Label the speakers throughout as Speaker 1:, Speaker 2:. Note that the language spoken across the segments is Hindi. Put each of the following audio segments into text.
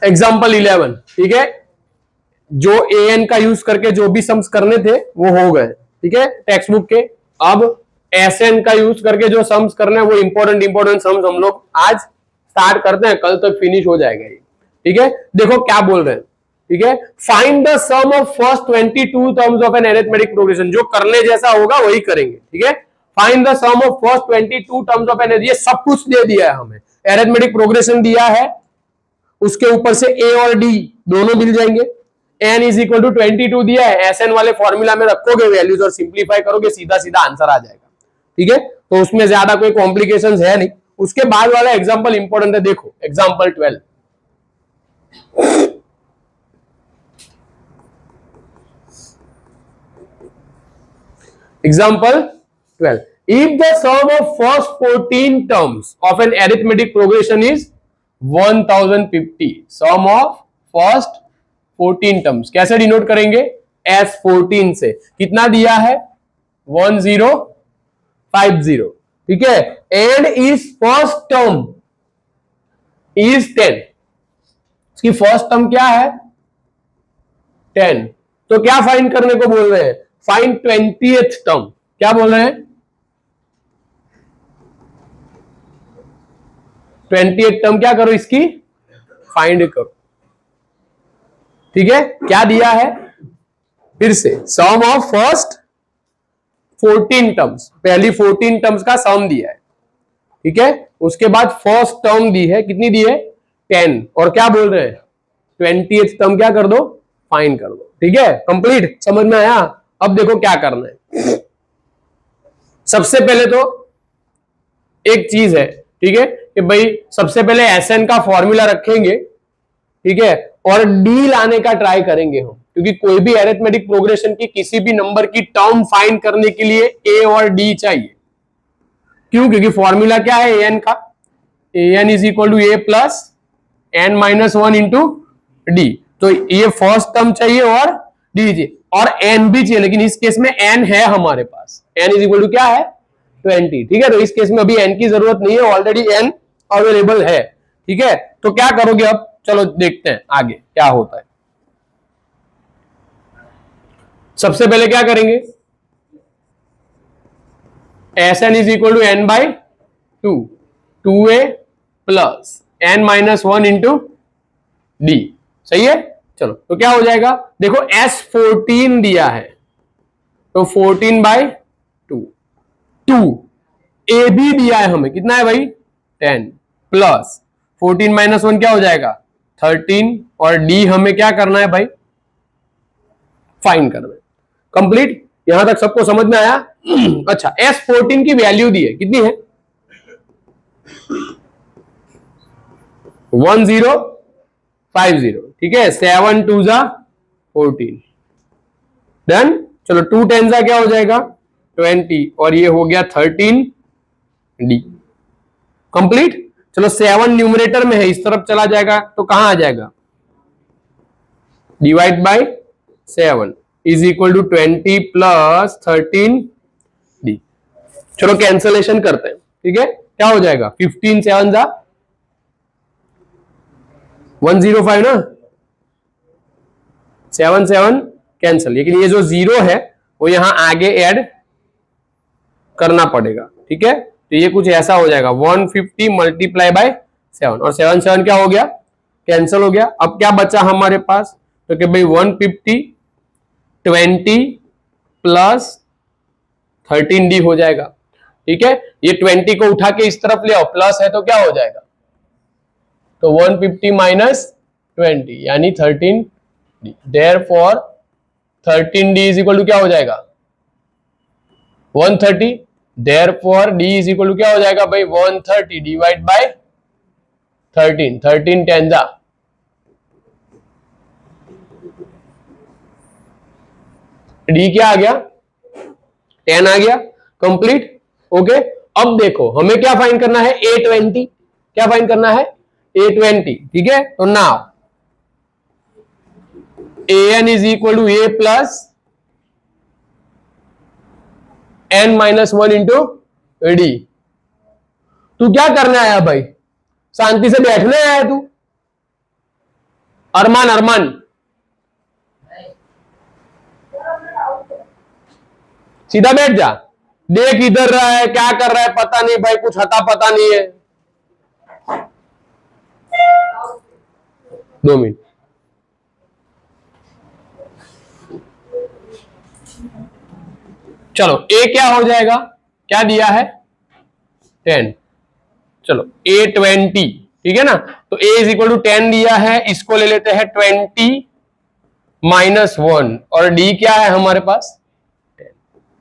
Speaker 1: एग्जाम्पल 11, ठीक है, जो एन का यूज करके जो भी सम्स करने थे वो हो गए, ठीक है, टेक्स्ट बुक के। अब एस एन का यूज करके जो सम्स करने हैं वो इंपॉर्टेंट सम्स हम लोग आज स्टार्ट करते हैं, कल तक फिनिश हो जाएगा ये, ठीक है। देखो क्या बोल रहे हैं, ठीक है, find the sum of first 22 terms of an arithmetic progression. जो करने जैसा होगा वही करेंगे, ठीक है। Find the sum of first 22 terms of an, ये सब कुछ दे दिया है हमें, अरिथमेटिक प्रोग्रेशन दिया है, उसके ऊपर से ए और डी दोनों मिल जाएंगे। n इज इक्वल टू 22 दिया है, एस एन वाले फॉर्मूला में रखोगे वैल्यूज और सिंप्लीफाई करोगे, सीधा सीधा आंसर आ जाएगा, ठीक है। तो उसमें ज्यादा कोई कॉम्प्लिकेशंस है नहीं। उसके बाद वाला एग्जांपल इंपॉर्टेंट है, देखो example 12। Example 12, if the sum of first 14 terms of an arithmetic progression is 1050, sum of first 14 terms कैसे डिनोट करेंगे, S14 से। कितना दिया है, 1050, ठीक है। And is first term is 10, इसकी फर्स्ट टर्म क्या है 10, तो क्या फाइंड करने को बोल रहे हैं, फाइंड 20th टर्म। क्या बोल रहे हैं, 20th टर्म क्या करो, इसकी फाइंड करो, ठीक है। क्या दिया है, फिर से सम ऑफ फर्स्ट 14 टर्म्स, पहली 14 टर्म्स का सम दिया है, ठीक है। उसके बाद फर्स्ट टर्म दी है, कितनी दी है 10, और क्या बोल रहे हैं 20th टर्म क्या कर दो, फाइंड कर दो, ठीक है। कंप्लीट, समझ में आया। अब देखो क्या करना है। सबसे पहले तो एक चीज है, ठीक है, कि भाई सबसे पहले एसएन का फॉर्मूला रखेंगे, ठीक है, और डी लाने का ट्राई करेंगे हम, क्योंकि कोई भी अरिथमेटिक प्रोग्रेशन की किसी भी नंबर की टर्म फाइंड करने के लिए ए और डी चाहिए। क्यों, क्योंकि फॉर्मूला क्या है एन का, n is equal to a plus n minus 1 into d. तो ये फर्स्ट टर्म चाहिए और डी चाहिए और एन भी चाहिए, लेकिन इस केस में एन है हमारे पास, एन इज इक्वल टू क्या है 20, ठीक है। तो इस केस में अभी एन की जरूरत नहीं है, ऑलरेडी एन अवेलेबल है, ठीक है। तो क्या करोगे अब, चलो देखते हैं आगे क्या होता है। सबसे पहले क्या करेंगे, s n is equal to n by 2, 2a plus n minus 1 into d, सही है। चलो तो क्या हो जाएगा, देखो S14 दिया है, तो 14 बाई 2, 2 ए भी दिया है हमें, कितना है भाई 10, प्लस 14 माइनस 1 क्या हो जाएगा 13, और डी हमें क्या करना है भाई, फाइंड करना है। कंप्लीट, यहां तक सबको समझ में आया। अच्छा, S14 की वैल्यू दी है, कितनी है 1050, ठीक है। 7 2 जा 14, डन। चलो 2 10 जा क्या हो जाएगा 20, और ये हो गया 13 डी, कंप्लीट। चलो 7 न्यूमरेटर में है, इस तरफ चला जाएगा तो कहां आ जाएगा, divide by 7 is equal to 20 plus 13 d. चलो कैंसलेशन करते हैं, ठीक है। क्या हो जाएगा 15 7 जा 105 ना, 7 7 कैंसल, लेकिन ये जो 0 है वो यहां आगे ऐड करना पड़ेगा, ठीक है। तो ये कुछ ऐसा हो जाएगा 150 मल्टीप्लाई बाय 7, और 7 7 क्या हो गया कैंसल हो गया। अब क्या बचा हमारे पास, तो कि भाई 150 20 प्लस 13 डी हो जाएगा, ठीक है। ये 20 को उठा के इस तरफ ले आओ, प्लस है तो क्या हो जाएगा, तो 150 माइनस 20 यानी 13 d, therefore 13 d is equal to क्या हो जाएगा 130, therefore d is equal to क्या हो जाएगा भाई 130 डिवाइड बाय 13, 13 10 जा, डी क्या आ गया 10 आ गया, कंप्लीट, ओके। अब देखो हमें क्या फाइंड करना है A20, क्या फाइंड करना है A20, ठीक है। तो now an is equal to a plus n minus 1 into d, तू क्या करने आया भाई? शांति से बैठने आया तू? अरमान, अरमान सीधा बैठ जा। देख इधर रहा है, क्या कर रहा है पता नहीं भाई, कुछ हता पता नहीं है। 2 मिनट। चलो ए क्या हो जाएगा? क्या दिया है? 10। चलो ए 20, ठीक है ना? तो ए इज इक्वल टू 10 दिया है, इसको ले लेते हैं 20 माइनस 1, और डी क्या है हमारे पास? 10,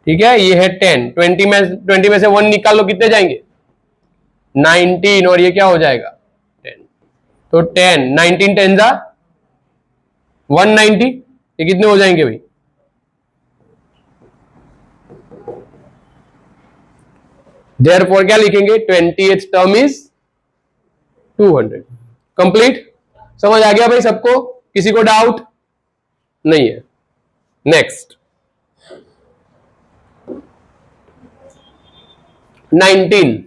Speaker 1: ठीक है? ये है 10। 20 में से 1 निकाल लो, कितने जाएंगे? 19, और ये क्या हो जाएगा? 10। तो 10, 19 10 जा 190, ये कितने हो जाएंगे भाई? Therefore क्या लिखेंगे? 20th term is 200। कंप्लीट? समझ आ गया भाई सबको? किसी को डाउट नहीं है? नेक्स्ट 19,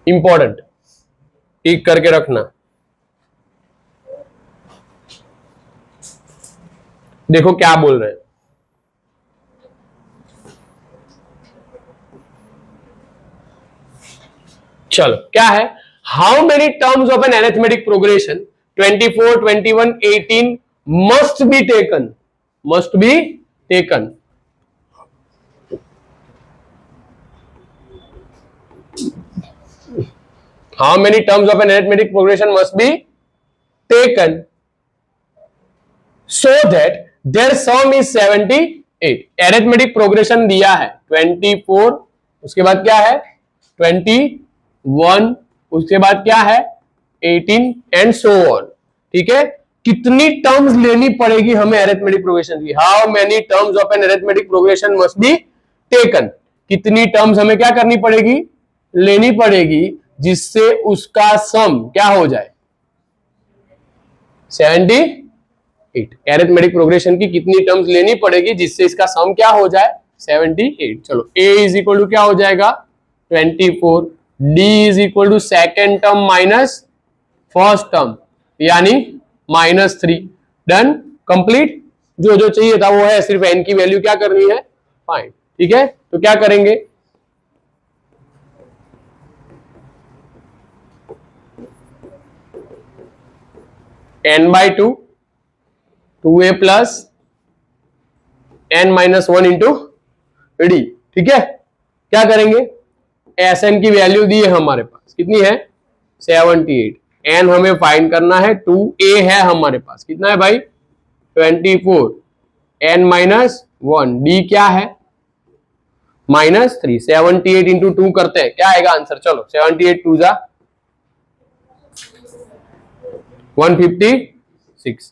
Speaker 1: इंपॉर्टेंट, टिक करके रखना। देखो क्या बोल रहे हैं। चलो क्या है? How many terms of an arithmetic progression 24, 21, 18 must be taken? Must be taken. How many terms of an arithmetic progression must be taken so that their sum is 78? Arithmetic progression दिया है 24, उसके बाद क्या है? 21, उसके बाद क्या है? 18 एंड सो ऑन, ठीक है? कितनी टर्म्स लेनी पड़ेगी हमें अरिथमेटिक प्रोग्रेशन की? How many terms of an arithmetic progression must be taken? कितनी टर्म्स हमें क्या करनी पड़ेगी? लेनी पड़ेगी, जिससे उसका सम क्या हो जाए? 78। अरिथमेटिक प्रोग्रेशन की कितनी टर्म्स लेनी पड़ेगी जिससे इसका सम क्या हो जाए? 78। चलो a इज इक्वल टू क्या हो जाएगा? 24। d is equal to second term minus first term, यानी -3। Done, complete. जो जो चाहिए था वो है, सिर्फ n की वैल्यू क्या करनी है? फाइंड, ठीक है? तो क्या करेंगे? n/2 2a plus n minus 1 into d, ठीक है? क्या करेंगे? Sn की वैल्यू दी है हमारे पास, कितनी है? 78। n हमें फाइंड करना है, 2a है हमारे पास, कितना है भाई? 24। n माइनस 1, d क्या है? -3। 78 इंटू 2 करते हैं, क्या आएगा आंसर? चलो 78 2 जा 156,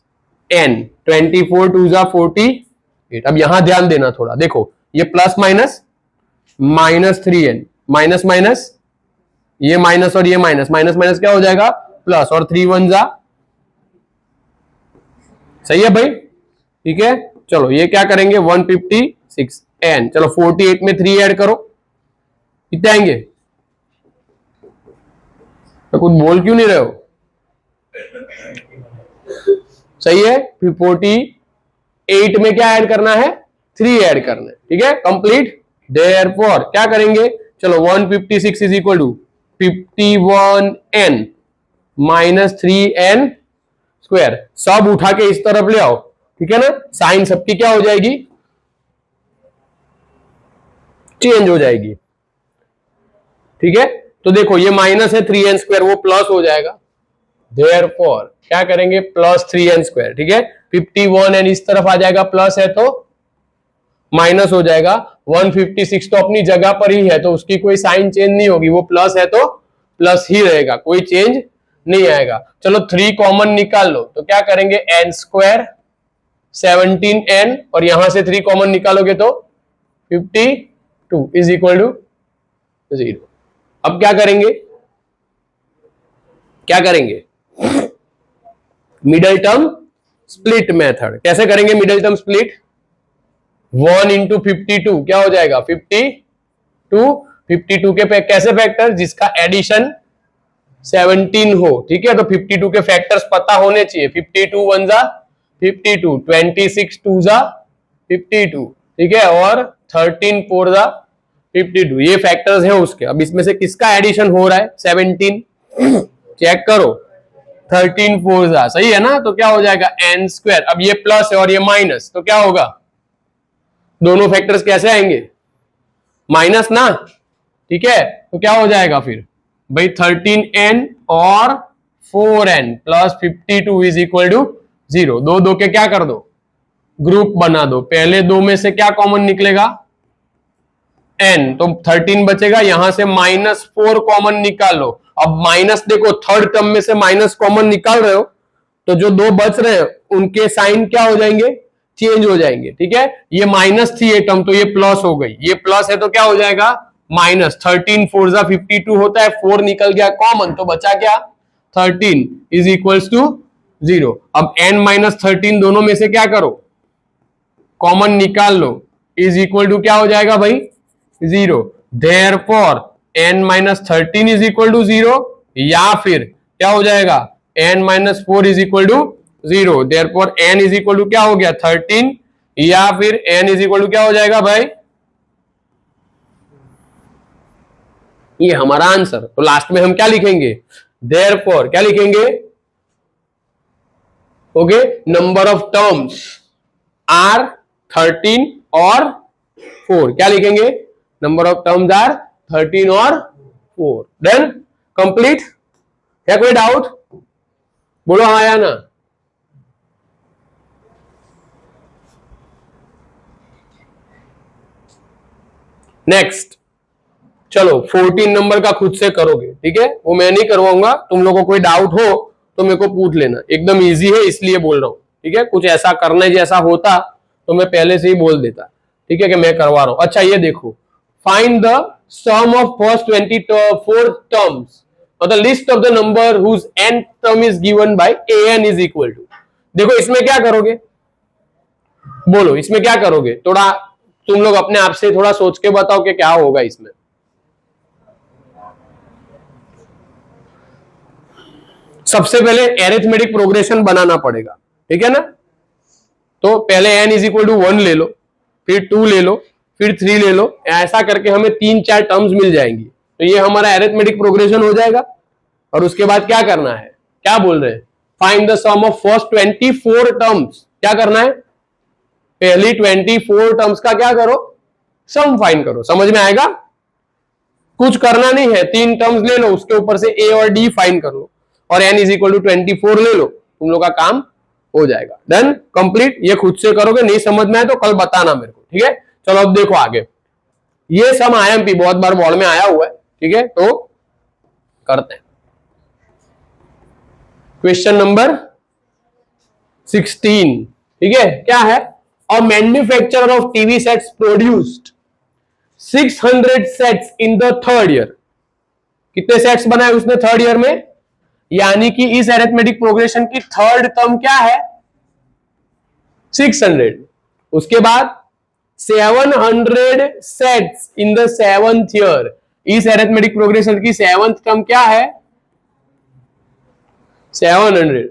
Speaker 1: n 24 2 जा 48। अब यहां ध्यान देना थोड़ा, देखो ये plus minus -3n, minus minus, ये माइनस और ये माइनस, माइनस माइनस क्या हो जाएगा? प्लस, और 3 1 जा, सही है भाई? ठीक है, चलो ये क्या करेंगे? 156 n। चलो 48 में 3 ऐड करो, कितने आएंगे? तो कुछ बोल क्यों नहीं रहे हो? सही है, फिर 48 में क्या ऐड करना है? 3 ऐड करना है, ठीक है? कंप्लीट। देयरफॉर क्या करेंगे? चलो 156 is equal to 51n minus 3n square. सब उठा के इस तरफ ले आओ, ठीक है ना? साइन सबकी क्या हो जाएगी? चेंज हो जाएगी, ठीक है? तो देखो ये माइनस है 3n स्क्वायर, वो प्लस हो जाएगा। देयरफॉर क्या करेंगे? प्लस 3n स्क्वायर, ठीक है? 51n इस तरफ आ जाएगा, प्लस है तो माइनस हो जाएगा। 156 तो अपनी जगह पर ही है, तो उसकी कोई साइन चेंज नहीं होगी, वो प्लस है तो प्लस ही रहेगा, कोई चेंज नहीं आएगा। चलो 3 कॉमन निकाल लो, तो क्या करेंगे? n स्क्वायर 17n, और यहां से 3 कॉमन निकालोगे तो 52 इज इक्वल टू 0। अब क्या करेंगे? क्या करेंगे? Middle term split method. कैसे करेंगे मिडल टर्म स्प्लिट? 1 इंटू 52 क्या हो जाएगा? 52 52 के कैसे फैक्टर, जिसका एडिशन 17 हो, ठीक है। तो 52 के फैक्टर्स पता होने चाहिए। 52 वन जा 52, 26 टू जा 52, ठीक है, और 13 फोर जा 52, ये फैक्टर्स है उसके। अब इसमें से किसका एडिशन हो रहा है, 17, चेक करो, 13 फोर जा, सही है ना, तो क्या हो जाएगा n स्क्वायर। अब ये प्लस है और ये माइनस, तो क्या होगा, दोनों फैक्टर्स कैसे आएंगे, माइनस ना, ठीक है। तो क्या हो जाएगा फिर भाई, 13n और 4n plus 52 is equal to 0। दो दो के क्या कर दो, ग्रुप बना दो। पहले दो में से क्या कॉमन निकलेगा, n, तो 13 बचेगा, यहां से -4 कॉमन निकाल लो। अब माइनस देखो, थर्ड टर्म में से माइनस कॉमन निकाल रहे हो, तो जो दो बच रहे हैं उनके साइन क्या हो जाएंगे, चेंज हो जाएंगे, ठीक है। ये माइनस थी ये टर्म, तो ये प्लस हो गई, ये प्लस है तो क्या हो जाएगा माइनस। 13 फोर जा 52 होता है, 4 निकल गया कॉमन, तो बचा क्या 13 इज इक्वल्स टू 0। अब n माइनस 13 दोनों में से क्या करो, कॉमन निकाल लो, इज इक्वल टू क्या हो जाएगा भाई 0। Therefore n minus 13 is equal to 0, या फिर क्या हो जाएगा n minus 4 is equal to 0। Therefore n is equal to क्या हो गया 13, या फिर n इज इक्वल टू क्या हो जाएगा भाई, ये हमारा आंसर। तो लास्ट में हम क्या लिखेंगे, देयरफॉर क्या लिखेंगे, okay, number of terms are 13 और 4, क्या लिखेंगे, नंबर ऑफ टर्म्स आर 13 और 4। देन कंप्लीट, है कोई डाउट, बोलो हाँ या ना। नेक्स्ट, चलो 14 नंबर का खुद से करोगे, ठीक है, वो मैं नहीं करवाऊंगा, तुम लोगों को कोई डाउट हो तो मेरे को पूछ लेना, एकदम इजी है इसलिए बोल रहा हूं, ठीक है। कुछ ऐसा करने जैसा होता तो मैं पहले से ही बोल देता, ठीक है, कि मैं करवा रहा हूं। अच्छा ये देखो, find the sum of first 24 terms और the list of the number whose n term is given by an is equal to. देखो इसमें क्या करोगे, बोलो इसमें क्या करोगे, थोड़ा तुम लोग अपने आप से थोड़ा सोच के बताओ कि क्या होगा इसमें। सबसे पहले एरिथमेटिक प्रोग्रेशन बनाना पड़ेगा, ठीक है ना। तो पहले n इज इक्वल टू 1 ले लो, फिर 2 ले लो, फिर 3 ले लो, ऐसा करके हमें 3-4 टर्म्स मिल जाएंगी। तो ये हमारा एरिथमेटिक प्रोग्रेशन हो जाएगा। और उसके बाद क्या करना है, क्या बोल रहे हैं, find the sum of first 24 terms. क्या करना है, पहली 24 टर्म्स का क्या करो, सम फाइंड करो। समझ में आएगा, कुछ करना नहीं है, 3 टर्म्स ले लो, उसके ऊपर से a और d फाइंड कर लो, और n इज इक्वल टू 24 ले लो, तुम लोग का काम हो जाएगा। Done, complete. ये खुद से करोगे, नहीं समझ में आए तो कल बताना मेरे को, ठीक है। चलो अब देखो आगे, ये सम आईएमपी बहुत बार बोर्ड में आया हुआ है, ठीक है, तो करते हैं। क्वेश्चन नंबर 16, ठीक है, क्या है, a manufacturer of TV sets produced 600 sets in the third year. कितने सेट्स बनाए उसने थर्ड ईयर में, यानी कि इस अरिथमेटिक प्रोग्रेशन की थर्ड टर्म क्या है 600। उसके बाद 700 sets in the seventh year. इस अरिथमेटिक प्रोग्रेशन की सेवंथ टर्म क्या है 700,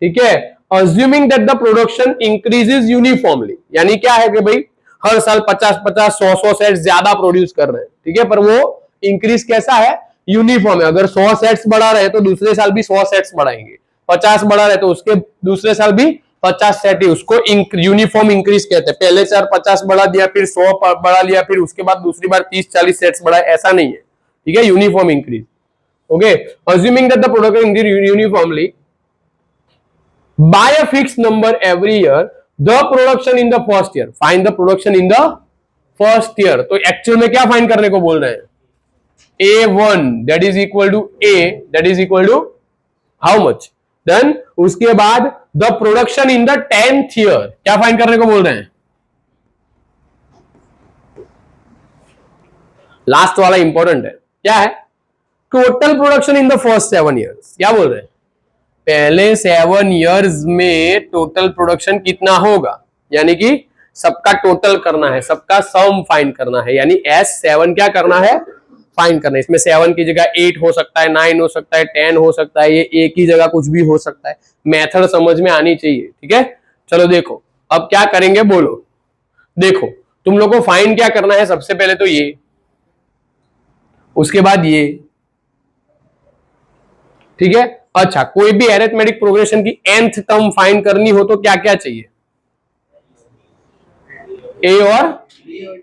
Speaker 1: ठीक है। Assuming that the production increases uniformly, यानी क्या है कि भाई हर साल 50-50 100-100 सेट्स ज्यादा प्रोड्यूस कर रहे हैं, ठीक है, पर वो इंक्रीज कैसा है, यूनिफॉर्म है। अगर 100 सेट्स बढ़ा रहे तो दूसरे साल भी 100 सेट्स बढ़ाएंगे, 50 बढ़ा रहे तो उसके दूसरे साल भी 50 सेट ही, उसको यूनिफॉर्म इंक्रीज कहते हैं। पहले साल 50 बढ़ा दिया, फिर 100 बढ़ा लिया, फिर उसके बाद दूसरी बार 30-40 सेट्स बढ़ाए, ऐसा नहीं है, ठीक है, uniform increase. Okay, assuming that the production increase uniformly by a fixed number every year, the production in the first year, find the production in the first year। तो एक्चुअल में क्या फाइंड करने को बोल रहे हैं, A1 that is equal to A that is equal to how much, then उसके बाद the production in the 10th year क्या फाइंड करने को बोल रहे हैं, लास्ट वाला इंपॉर्टेंट है, क्या है, total production in the first 7 years। क्या बोल रहे हैं, पहले 7 years में टोटल प्रोडक्शन कितना होगा, यानी कि सबका टोटल करना है, सबका सम फाइंड करना है, यानी S7 क्या करना है फाइंड करना है। इसमें 7 की जगह 8 हो सकता है, 9 हो सकता है, 10 हो सकता है, ये एक ही जगह कुछ भी हो सकता है। मेथड समझ में आनी चाहिए, ठीक है। चलो देखो अब क्या करेंगे बोलो। देखो तुम लोग को फाइंड क्या करना है, सबसे पहले तो ये, उसके बाद ये, ठीक है। अच्छा, कोई भी अरिथमेटिक प्रोग्रेशन की nth टर्म फाइंड करनी हो तो क्या क्या चाहिए, ए और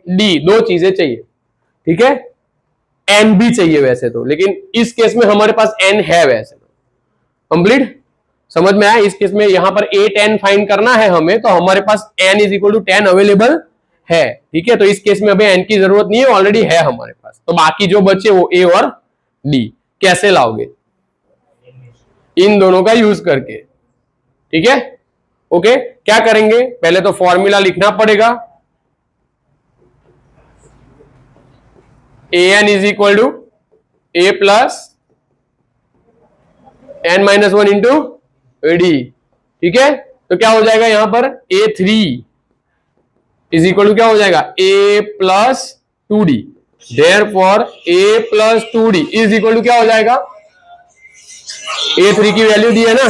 Speaker 1: डी, दो चीजें चाहिए, ठीक है। एन भी चाहिए वैसे तो, लेकिन इस केस में हमारे पास एन है वैसे तो। कंप्लीट समझ में आया। इस केस में यहां पर 8n फाइंड करना है हमें, तो हमारे पास n is equal to 10 available है, ठीक है। तो इस केस में अभी n की जरूरत नहीं है, ऑलरेडी है हमारे पास। तो बाकी जो बचे वो ए और डी। कैसे लाओगे, इन दोनों का यूज करके, ठीक है। ओके, क्या करेंगे, पहले तो फॉर्मूला लिखना पड़ेगा। A n is equal to a plus n minus one into d, ठीक है। तो क्या हो जाएगा यहां पर, A3 इज इक्वल टू क्या हो जाएगा, A plus 2D। Therefore A plus 2D is equal to क्या हो जाएगा, A3 की वैल्यू दी है ना,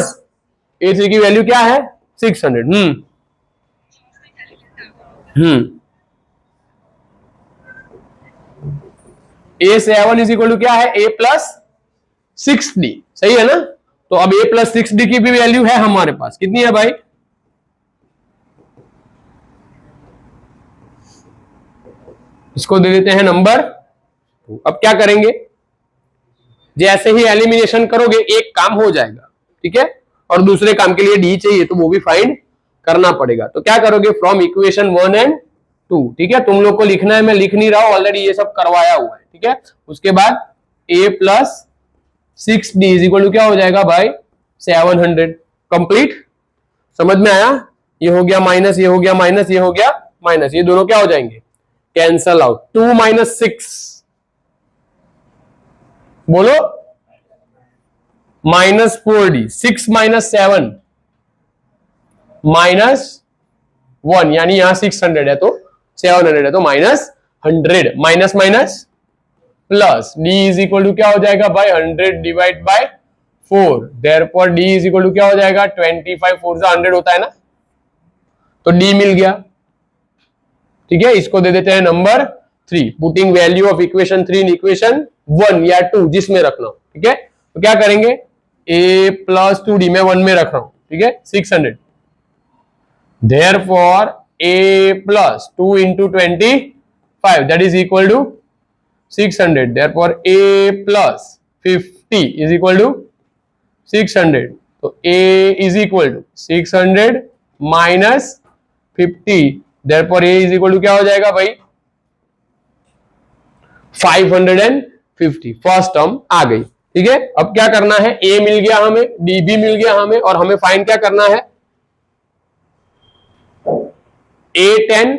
Speaker 1: A3 की वैल्यू क्या है 600। A7 इज इक्वल टू क्या है, A प्लस 6D, सही है ना। तो अब A प्लस 6D की भी वैल्यू है हमारे पास, कितनी है भाई, इसको दे देते हैं नंबर 2। अब क्या करेंगे, जैसे ही एलिमिनेशन करोगे एक काम हो जाएगा, ठीक है। और दूसरे काम के लिए डी चाहिए, तो वो भी फाइंड करना पड़ेगा। तो क्या करोगे, फ्रॉम इक्वेशन 1 एंड 2, ठीक है। तुम लोग को लिखना है, मैं लिख नहीं रहा हूं, ऑलरेडी ये सब करवाया हुआ है, ठीक है। उसके बाद a plus 6d is equal to क्या हो जाएगा भाई 700। कंप्लीट, समझ में आया। ये हो गया माइनस, ये हो गया माइनस, ये हो गया माइनस, ये दोनों क्या हो जाएंगे, कैंसल आउट। 2 माइनस 6 बोलो, माइनस 4d, 6 माइनस 7 माइनस 1, यानी यहां 600 है तो 700 है तो minus 100, minus minus plus, d is equal to क्या हो जाएगा भाई 100 divide by 4, therefore d is equal to क्या हो जाएगा 25, 4 से 100 होता है ना, तो d मिल गया, ठीक है। इसको दे देते हैं number 3, putting value of equation 3 in equation 1 या 2 जिसमें रखना हो, ठीक है। तो क्या करेंगे, a प्लस 2d में 1 में रख रहा हूं, ठीक है, 600, therefore a plus 2 into 25 that is equal to 600, therefore a plus 50 is equal to 600। तो a is equal to 600 minus 50, therefore a is equal to क्या हो जाएगा भाई 550। फर्स्ट टर्म आ गई, ठीक है। अब क्या करना है, a मिल गया हमें, d भी मिल गया हमें, और हमें फाइंड क्या करना है, A10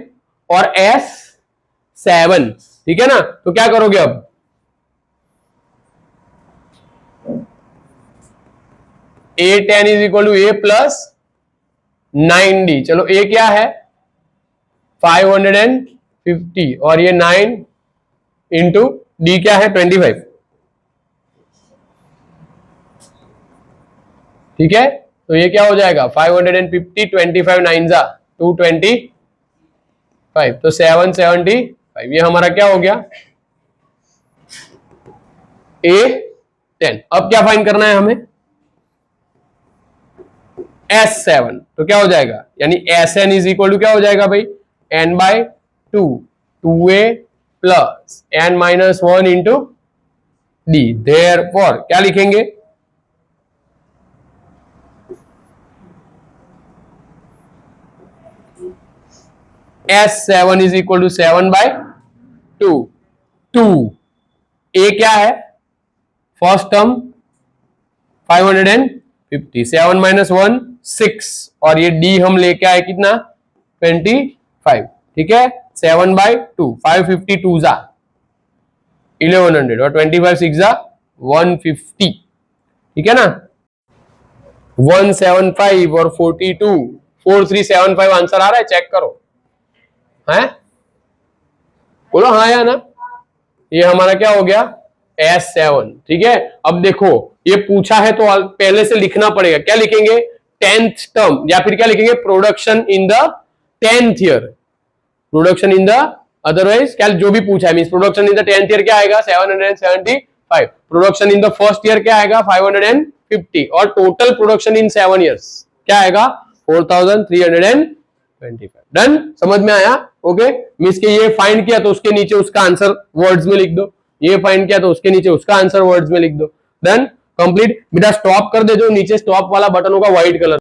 Speaker 1: और S7, ठीक है ना। तो क्या करोगे अब, A10 is equal to A plus 9d। चलो A क्या है 550 और ये 9 इंटू डी क्या है 25, ठीक है। तो ये क्या हो जाएगा 550, 25 9 जा 225, तो 775, ये हमारा क्या हो गया A10। अब क्या फाइंड करना है हमें, S7, तो क्या हो जाएगा, यानी Sn इज इक्वल टू क्या हो जाएगा भाई n by 2, 2a plus n minus 1 into d, therefore क्या लिखेंगे, S7 is equal to 7 by 2, 2 a क्या है फर्स्ट टर्म 550, 7 माइनस 1 6, और ये d हम लेके आए कितना 25, ठीक है। 7 बाय 2, 552 जा 1100 और 25 6 जा 150, ठीक है ना। 175 और 42, 4375 आंसर आ रहा है, चेक करो, है बोलो हाँ या ना, ये हमारा क्या हो गया S7। ठीक है, अब देखो ये पूछा है तो पहले से लिखना पड़ेगा। क्या लिखेंगे 10th टर्म, या फिर क्या लिखेंगे production in the 10th year, production in the, otherwise क्या जो भी पूछा है means production in the 10th year क्या आएगा 775, production in the first year क्या आएगा 550, और टोटल प्रोडक्शन इन 7 इयर्स क्या आएगा 4325। डन, समझ में आया? ओके, मींस के ये फाइंड किया तो उसके नीचे उसका आंसर वर्ड्स में लिख दो, ये फाइंड किया तो उसके नीचे उसका आंसर वर्ड्स में लिख दो। Done, complete. बेटा स्टॉप कर दे, जो नीचे स्टॉप वाला बटन होगा व्हाइट कलर